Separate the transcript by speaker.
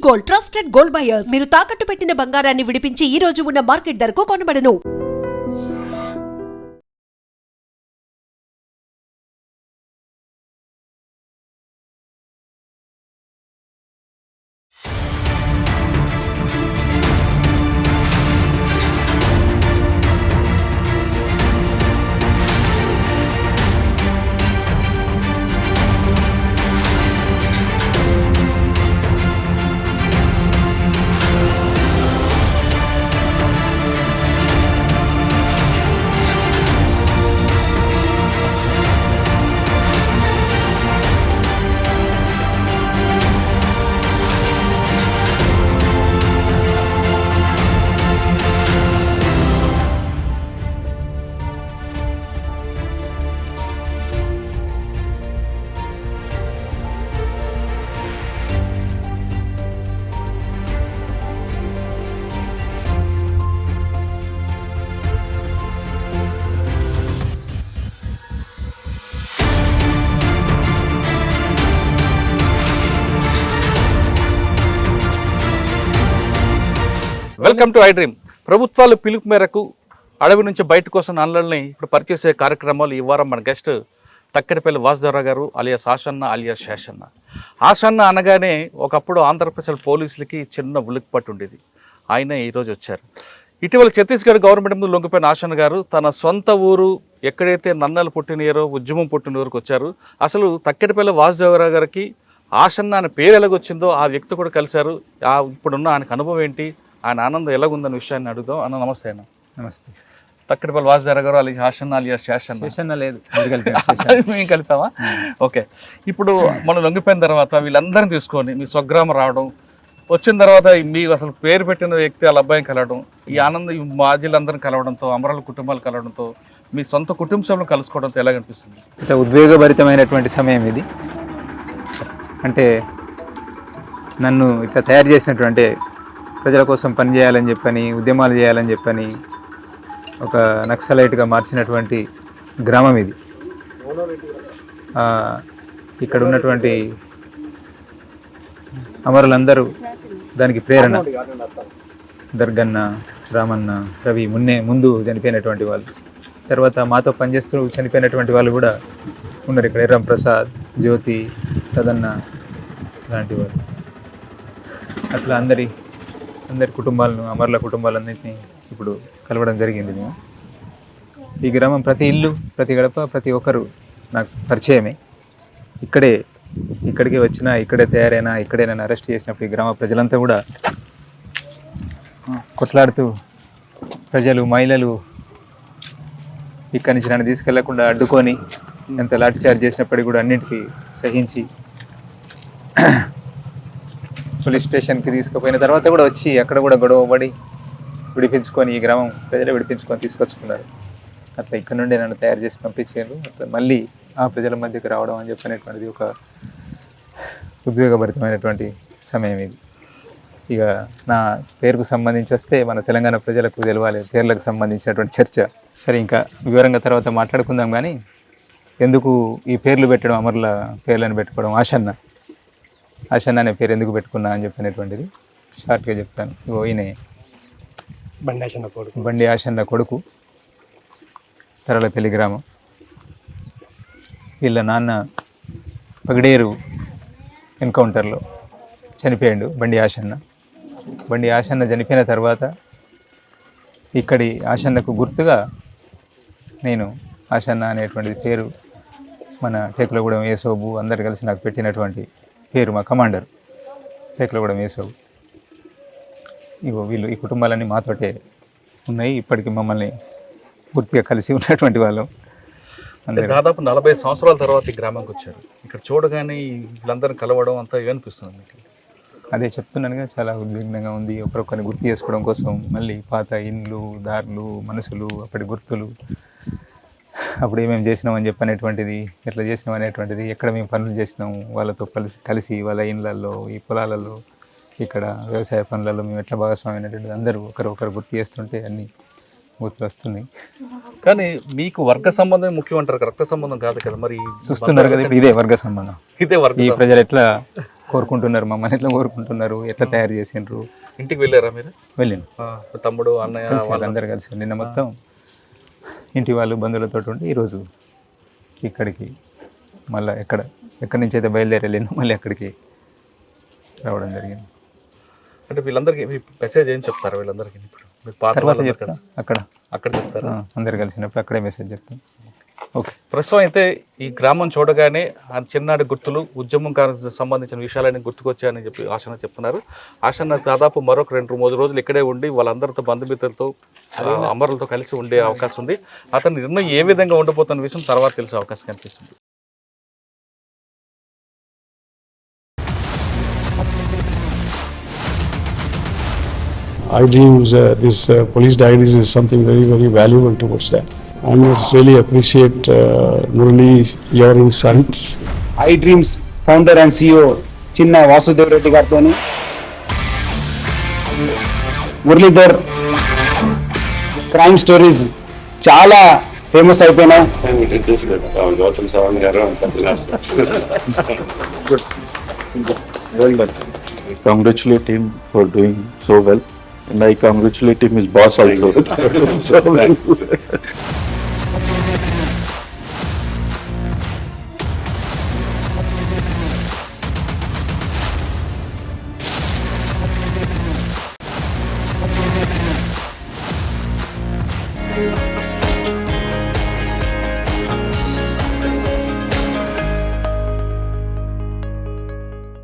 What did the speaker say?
Speaker 1: Gold, trusted gold buyers. మీరు తాకట్టు పెట్టిన బంగారాన్ని విడిపించి ఈ రోజు ఉన్న మార్కెట్ ధరకు కొనబడను.
Speaker 2: Welcome to iDream. ప్రభుత్వాలు పిలుపు మేరకు అడవి నుంచి బయటకు వస్తున్న అన్నల్ని ఇప్పుడు పరిచేసే కార్యక్రమాలు ఈ వారం మన గెస్ట్ తక్కెడపల్లి వాసుదేవరావు గారు అలియాస్ ఆషన్న అలియాస్ శేషన్న. ఆషన్న అనగానే ఒకప్పుడు ఆంధ్రప్రదేశ్ పోలీసులకి చిన్న ఉలిక్కిపట్టు ఉండేది. ఆయన ఈరోజు వచ్చారు. ఇటీవల ఛత్తీస్గఢ్ గవర్నమెంట్ ముందు లొంగిపోయిన ఆషన్న గారు తన సొంత ఊరు ఎక్కడైతే నన్నలు పుట్టినయరో ఉద్యమం పుట్టిన ఊరికి వచ్చారు. అసలు తక్కెడపల్లి వాసుదేవరావు గారికి ఆషన్న అనే పేరు ఎలాగొచ్చిందో ఆ వ్యక్తి కూడా కలిశారు. ఇప్పుడున్న ఆయనకు అనుభవం ఏంటి, ఆయన ఆనందం ఎలాగుందన్న విషయాన్ని అడుగుదాం. అన్న నమస్తే. అన్న నమస్తే. తక్కెడపల్లి వాసుదేవరావు గారు అలియాస్ ఆషన్న అలియాస్ శేషన్న. లేదు మేము కలిపామా? ఓకే. ఇప్పుడు మనం లొంగిపోయిన తర్వాత వీళ్ళందరినీ తీసుకొని మీ స్వగ్రామం రావడం, వచ్చిన తర్వాత మీ అసలు పేరు పెట్టిన వ్యక్తి వాళ్ళ అబ్బాయిని కలవడం, ఈ ఆనందం ఈ మాజీలందరినీ కలవడంతో, అమరాల కుటుంబాలు కలవడంతో, మీ సొంత కుటుంబ సభ్యులను కలుసుకోవడంతో ఎలాగనిపిస్తుంది?
Speaker 3: అంటే ఉద్వేగభరితమైనటువంటి సమయం ఇది. అంటే నన్ను ఇట్లా తయారు చేసినటువంటి ప్రజల కోసం పనిచేయాలని చెప్పని, ఉద్యమాలు చేయాలని చెప్పని ఒక నక్సలైట్గా మార్చినటువంటి గ్రామం ఇది. ఇక్కడ ఉన్నటువంటి అమరులందరూ దానికి ప్రేరణ. దర్గన్న, రామన్న, రవి ముందు చనిపోయినటువంటి వాళ్ళు, తర్వాత మాతో పనిచేస్తూ చనిపోయినటువంటి వాళ్ళు కూడా ఉన్నారు ఇక్కడ. ఎర్రం ప్రసాద్, జ్యోతి, సదన్న లాంటి వాళ్ళు. అట్లా అందరి కుటుంబాలను, అమరుల కుటుంబాలన్నింటినీ ఇప్పుడు కలవడం జరిగింది. మేము ఈ గ్రామం ప్రతి ఇల్లు, ప్రతి గడప, ప్రతి ఒక్కరు నాకు పరిచయమే. ఇక్కడికి వచ్చినా, ఇక్కడే తయారైనా, ఇక్కడే నన్ను అరెస్ట్ చేసినప్పుడు ఈ గ్రామ ప్రజలంతా కూడా కొట్లాడుతూ, ప్రజలు, మహిళలు ఇక్కడి నుంచి నన్ను తీసుకెళ్లకుండా అడ్డుకొని ఎంత లాఠీచార్జ్ చేసినప్పటికీ కూడా అన్నింటికీ సహించి పోలీస్ స్టేషన్కి తీసుకుపోయిన తర్వాత కూడా వచ్చి అక్కడ కూడా గొడవపడి విడిపించుకొని, ఈ గ్రామం ప్రజలే విడిపించుకొని తీసుకొచ్చుకున్నారు. అట్లా ఇక్కడ నుండి నన్ను తయారు చేసి పంపించారు. అట్లా మళ్ళీ ఆ ప్రజల మధ్యకి రావడం అని చెప్పనేటువంటిది ఒక ఉద్వేగభరితమైనటువంటి సమయం ఇది. ఇక నా పేరుకు సంబంధించి వస్తే మన తెలంగాణ ప్రజలకు తెలవాలి పేర్లకు సంబంధించినటువంటి చర్చ. సరే, ఇంకా వివరంగా తర్వాత మాట్లాడుకుందాం. కానీ ఎందుకు ఈ పేర్లు పెట్టడం, అమరుల పేర్లను పెట్టుకోవడం, ఆషన్న అనే పేరు ఎందుకు పెట్టుకున్నా అని చెప్పినటువంటిది షార్ట్గా చెప్తాను. ఈయన బండి ఆషన్న కొడుకు, తరలపల్లి గ్రామం. వీళ్ళ నాన్న పగడేరు ఎన్కౌంటర్లో చనిపోయాడు బండి ఆషన్న చనిపోయిన తర్వాత ఇక్కడి ఆషన్నకు గుర్తుగా నేను ఆషన్న అనేటువంటిది పేరు మన టేకులగూడెం ఏసోబు అందరు కలిసి నాకు పెట్టినటువంటి పేరు. మా కమాండర్ టేకులగూడెం ఏసోబు. వీళ్ళు ఈ కుటుంబాలన్నీ మాతోటే ఉన్నాయి. ఇప్పటికీ మమ్మల్ని పూర్తిగా కలిసి ఉన్నటువంటి వాళ్ళు.
Speaker 2: దాదాపు 40 సంవత్సరాల తర్వాత ఈ గ్రామానికి వచ్చారు. ఇక్కడ చూడగానే వీళ్ళందరూ కలవడం అంతా ఏమనిపిస్తుంది మీకు?
Speaker 3: అదే చెప్తున్నానుగా, చాలా ఉద్విగ్నంగా ఉంది. ఒకరొకరిని గుర్తు చేసుకోవడం కోసం మళ్ళీ పాత ఇండ్లు, దారులు, మనుషులు, అప్పటి గుర్తులు, అప్పుడు ఏమేమి చేసినాం అని చెప్పనేటువంటిది, ఎట్లా చేసినాం అనేటువంటిది, ఎక్కడ మేము పనులు చేసినాం వాళ్ళతో కలిసి వాళ్ళ ఇండ్లలో, ఈ పొలాలలో, ఇక్కడ వ్యవసాయ పనులలో మేము ఎట్లా భాగస్వామి అనేటువంటిది అందరూ ఒకరు గుర్తు చేస్తుంటే అన్నీ గుర్తులు వస్తున్నాయి.
Speaker 2: కానీ మీకు వర్గ సంబంధం ముఖ్యం అంటారు, రక్త సంబంధం కాదు కదా? మరి
Speaker 3: చూస్తున్నారు కదా, ఇప్పుడు ఇదే వర్గ సంబంధం. ఈ ప్రజలు ఎట్లా కోరుకుంటున్నారు, మమ్మల్ని ఎట్లా కోరుకుంటున్నారు, ఎట్లా తయారు చేసిండ్రు.
Speaker 2: ఇంటికి వెళ్ళారా మీరు?
Speaker 3: వెళ్ళాను,
Speaker 2: తమ్ముడు అన్నయ్య
Speaker 3: కలిసి అందరు కలిసి నిన్న మొత్తం ఇంటి వాళ్ళు బంధువులతో ఉండి ఈరోజు ఇక్కడికి మళ్ళీ ఎక్కడి నుంచి అయితే బయలుదేరి వెళ్ళిందో మళ్ళీ అక్కడికి రావడం జరిగింది.
Speaker 2: అంటే వీళ్ళందరికీ మెసేజ్ ఏం చెప్తారు వీళ్ళందరికీ? ఇప్పుడు మీ పాత
Speaker 3: తర్వాత
Speaker 2: వాళ్ళందరూ
Speaker 3: చెప్తాం
Speaker 2: కలిసి
Speaker 3: అక్కడ
Speaker 2: చెప్తారా?
Speaker 3: అందరు కలిసినప్పుడు అక్కడే మెసేజ్ చెప్తాం. ఓకే.
Speaker 2: ప్రస్తుతం అయితే ఈ గ్రామం చూడగానే ఆ చిన్నాడి గుర్తులు, ఉద్యమం సంబంధించిన విషయాలన్నీ గుర్తుకొచ్చాయని చెప్పి ఆశన చెప్తున్నారు. ఆశన దాదాపు మరొక 2-3 రోజులు ఇక్కడే ఉండి వాళ్ళందరితో బంధుమిత్రులతో అమరులతో కలిసి ఉండే అవకాశం ఉంది. అతని నిర్ణయం ఏ విధంగా ఉండబోతున్న విషయం తర్వాత తెలిసే అవకాశం కనిపిస్తుంది.
Speaker 4: iDreams, this police diaries is something very, very valuable towards that. I must really appreciate Murali, your insights.
Speaker 5: iDreams founder and CEO Chinna Vasudev Reddy గారితోని మురళీధర్ క్రైమ్ స్టోరీస్ చాలా ఫేమస్ అయిపోయినాయి.
Speaker 6: గౌతమ్ సవాంగ్ గారు
Speaker 7: Well done. I congratulate him for doing so well, and I congratulate him, his boss also. So well.